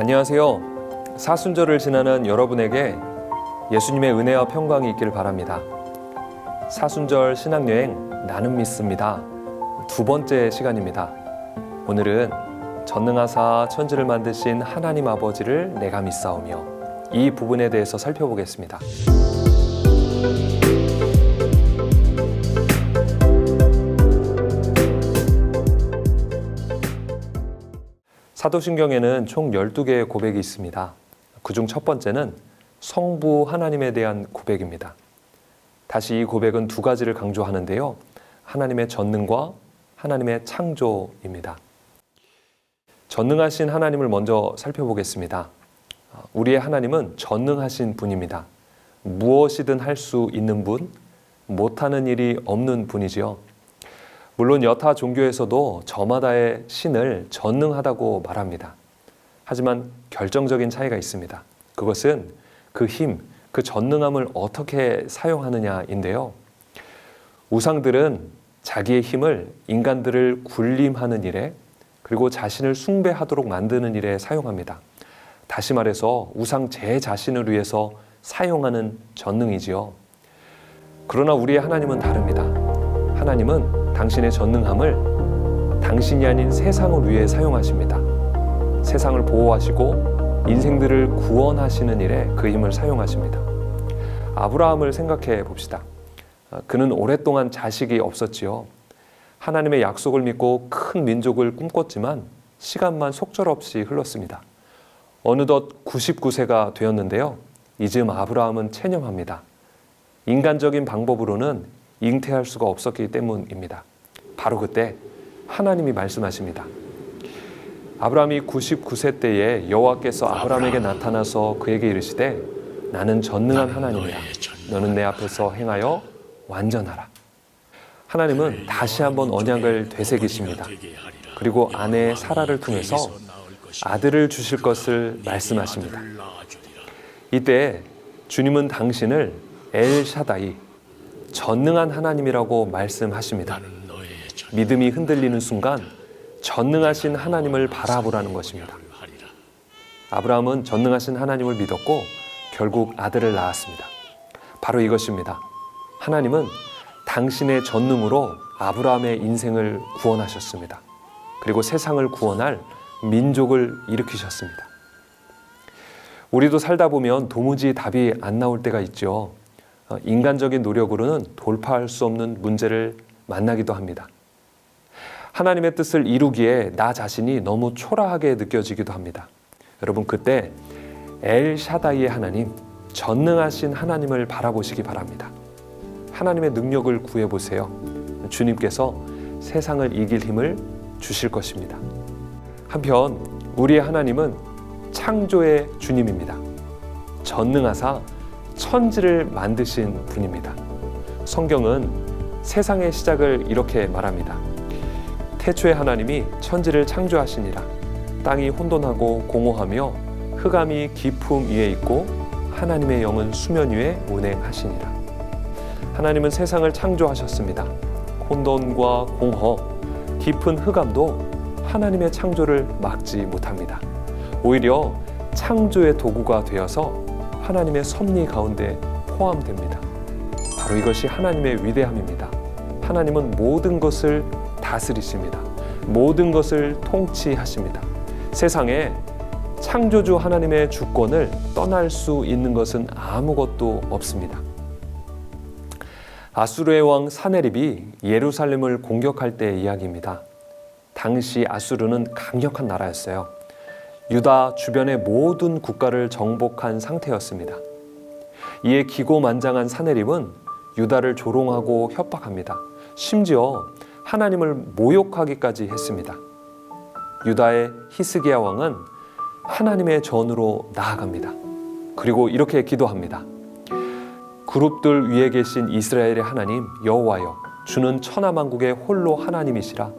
안녕하세요. 사순절을 지나는 여러분에게 예수님의 은혜와 평강이 있기를 바랍니다. 사순절 신학여행 나는 믿습니다. 두 번째 시간입니다. 오늘은 전능하사 천지를 만드신 하나님 아버지를 내가 믿사오며 이 부분에 대해서 살펴보겠습니다. 사도신경에는 총 12개의 고백이 있습니다. 그중 첫 번째는 성부 하나님에 대한 고백입니다. 다시 이 고백은 두 가지를 강조하는데요. 하나님의 전능과 하나님의 창조입니다. 전능하신 하나님을 먼저 살펴보겠습니다. 우리의 하나님은 전능하신 분입니다. 무엇이든 할 수 있는 분, 못하는 일이 없는 분이지요. 물론 여타 종교에서도 저마다의 신을 전능하다고 말합니다. 하지만 결정적인 차이가 있습니다. 그것은 그 힘, 그 전능함을 어떻게 사용하느냐인데요. 우상들은 자기의 힘을 인간들을 군림하는 일에 그리고 자신을 숭배하도록 만드는 일에 사용합니다. 다시 말해서 우상 제 자신을 위해서 사용하는 전능이지요. 그러나 우리의 하나님은 다릅니다. 하나님은 당신의 전능함을 당신이 아닌 세상을 위해 사용하십니다. 세상을 보호하시고 인생들을 구원하시는 일에 그 힘을 사용하십니다. 아브라함을 생각해 봅시다. 그는 오랫동안 자식이 없었지요. 하나님의 약속을 믿고 큰 민족을 꿈꿨지만 시간만 속절없이 흘렀습니다. 어느덧 99세가 되었는데요. 이즈음 아브라함은 체념합니다. 인간적인 방법으로는 잉태할 수가 없었기 때문입니다. 바로 그때 하나님이 말씀하십니다. 아브라함이 99세 때에 여호와께서 아브라함에게 나타나서 그에게 이르시되 나는 전능한 하나님이라. 너는 내 앞에서 행하여 완전하라. 하나님은 다시 한번 언약을 되새기십니다. 그리고 아내 사라를 통해서 아들을 주실 것을 말씀하십니다. 이때 주님은 당신을 엘샤다이, 전능한 하나님이라고 말씀하십니다. 믿음이 흔들리는 순간 전능하신 하나님을 바라보라는 것입니다. 아브라함은 전능하신 하나님을 믿었고 결국 아들을 낳았습니다. 바로 이것입니다. 하나님은 당신의 전능으로 아브라함의 인생을 구원하셨습니다. 그리고 세상을 구원할 민족을 일으키셨습니다. 우리도 살다 보면 도무지 답이 안 나올 때가 있죠. 인간적인 노력으로는 돌파할 수 없는 문제를 만나기도 합니다. 하나님의 뜻을 이루기에 나 자신이 너무 초라하게 느껴지기도 합니다. 여러분, 그때 엘샤다이의 하나님, 전능하신 하나님을 바라보시기 바랍니다. 하나님의 능력을 구해보세요. 주님께서 세상을 이길 힘을 주실 것입니다. 한편 우리의 하나님은 창조의 주님입니다. 전능하사 천지를 만드신 분입니다. 성경은 세상의 시작을 이렇게 말합니다. 태초에 하나님이 천지를 창조하시니라. 땅이 혼돈하고 공허하며 흑암이 깊음 위에 있고 하나님의 영은 수면 위에 운행하시니라. 하나님은 세상을 창조하셨습니다. 혼돈과 공허, 깊은 흑암도 하나님의 창조를 막지 못합니다. 오히려 창조의 도구가 되어서 하나님의 섭리 가운데 포함됩니다. 바로 이것이 하나님의 위대함입니다. 하나님은 모든 것을 다스리십니다. 모든 것을 통치하십니다. 세상에 창조주 하나님의 주권을 떠날 수 있는 것은 아무것도 없습니다. 아수르의 왕 사네립이 예루살렘을 공격할 때의 이야기입니다. 당시 아수르는 강력한 나라였어요. 유다 주변의 모든 국가를 정복한 상태였습니다. 이에 기고만장한 사네립은 유다를 조롱하고 협박합니다. 심지어 하나님을 모욕하기까지 했습니다. 유다의 히스기야 왕은 하나님의 전으로 나아갑니다. 그리고 이렇게 기도합니다. 그룹들 위에 계신 이스라엘의 하나님 여호와여, 주는 천하만국의 홀로 하나님이시라.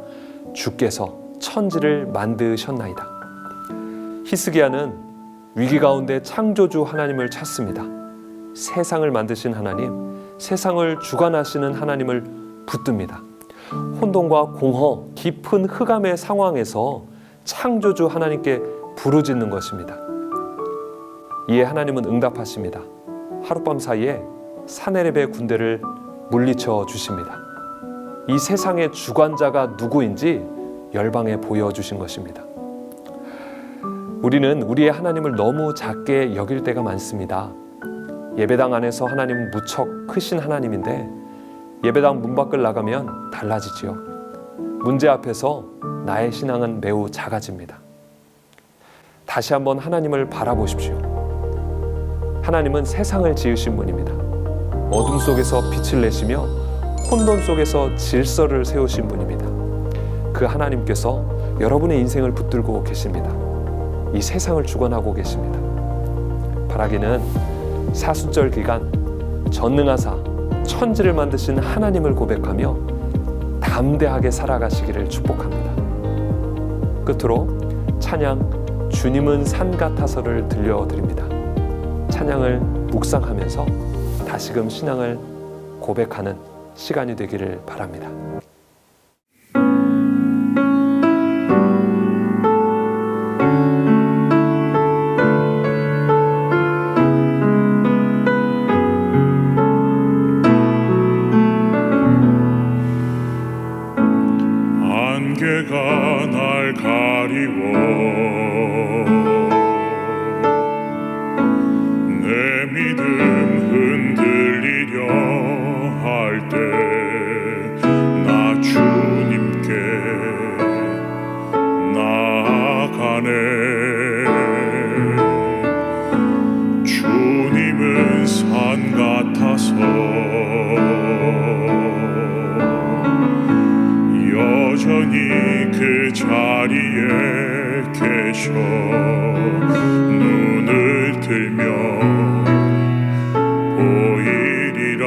주께서 천지를 만드셨나이다. 히스기야는 위기 가운데 창조주 하나님을 찾습니다. 세상을 만드신 하나님, 세상을 주관하시는 하나님을 붙듭니다. 혼돈과 공허, 깊은 흑암의 상황에서 창조주 하나님께 부르짖는 것입니다. 이에 하나님은 응답하십니다. 하룻밤 사이에 사네립의 군대를 물리쳐 주십니다. 이 세상의 주관자가 누구인지 열방에 보여주신 것입니다. 우리는 우리의 하나님을 너무 작게 여길 때가 많습니다. 예배당 안에서 하나님은 무척 크신 하나님인데 예배당 문 밖을 나가면 달라지지요. 문제 앞에서 나의 신앙은 매우 작아집니다. 다시 한번 하나님을 바라보십시오. 하나님은 세상을 지으신 분입니다. 어둠 속에서 빛을 내시며 혼돈 속에서 질서를 세우신 분입니다. 그 하나님께서 여러분의 인생을 붙들고 계십니다. 이 세상을 주관하고 계십니다. 바라기는 사순절 기간 전능하사 천지를 만드신 하나님을 고백하며 담대하게 살아가시기를 축복합니다. 끝으로 찬양 주님은 산 같아서를 들려드립니다. 찬양을 묵상하면서 다시금 신앙을 고백하는 시간이 되기를 바랍니다. 안개가 날 가리워 내 믿음 흔들리려 할 때 나 주님께 나아가네. 주님은 산 같아서 여전히 그 자리에 계셔 눈을 들며 보이리라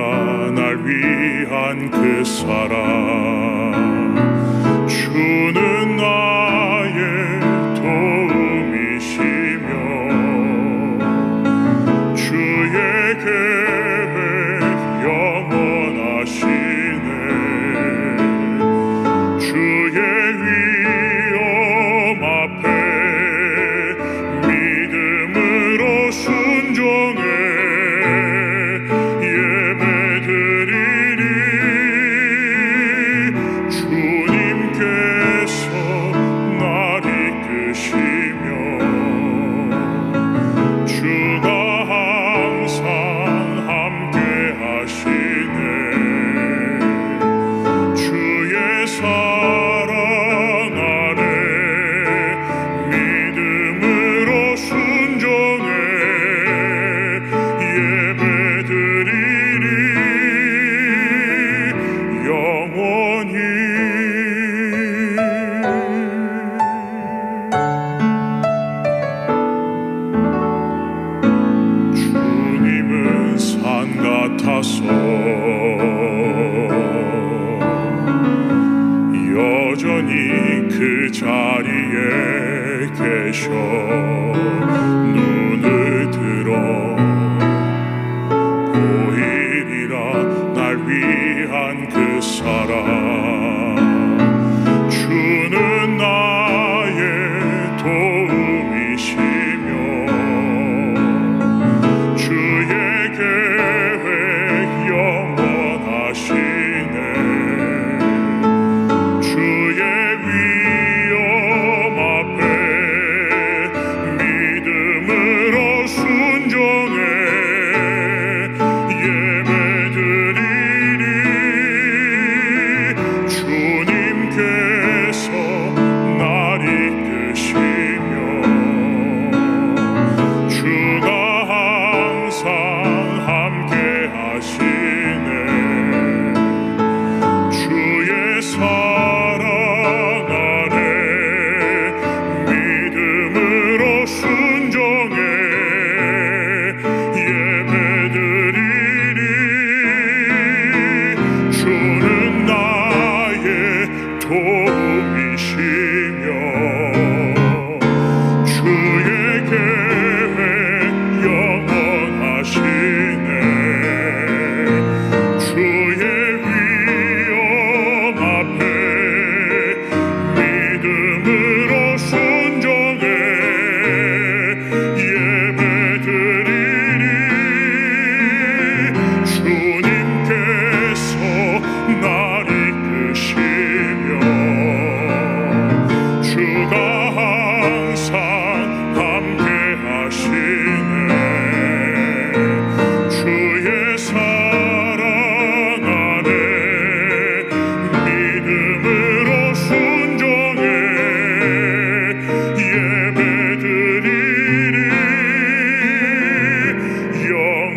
날 위한 그 사랑. 주는 나의 도움이시며 주의 계획 영원하시네. 주의 위엄 앞에 믿음으로 순종해 예배드리리. 주님께서 날 이끄시며 주가 항상 함께 하시네. 주의 사랑 안에 믿음으로 순종해 예배드리리 영원히. 주님은 산 같아서 여전히 그 자리에 계셔 눈을 들어 보이리라 날 위한 그 사랑. 주는 나의 도움이시며 주의 계획 영원하시네. 주의 위엄 앞에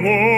영원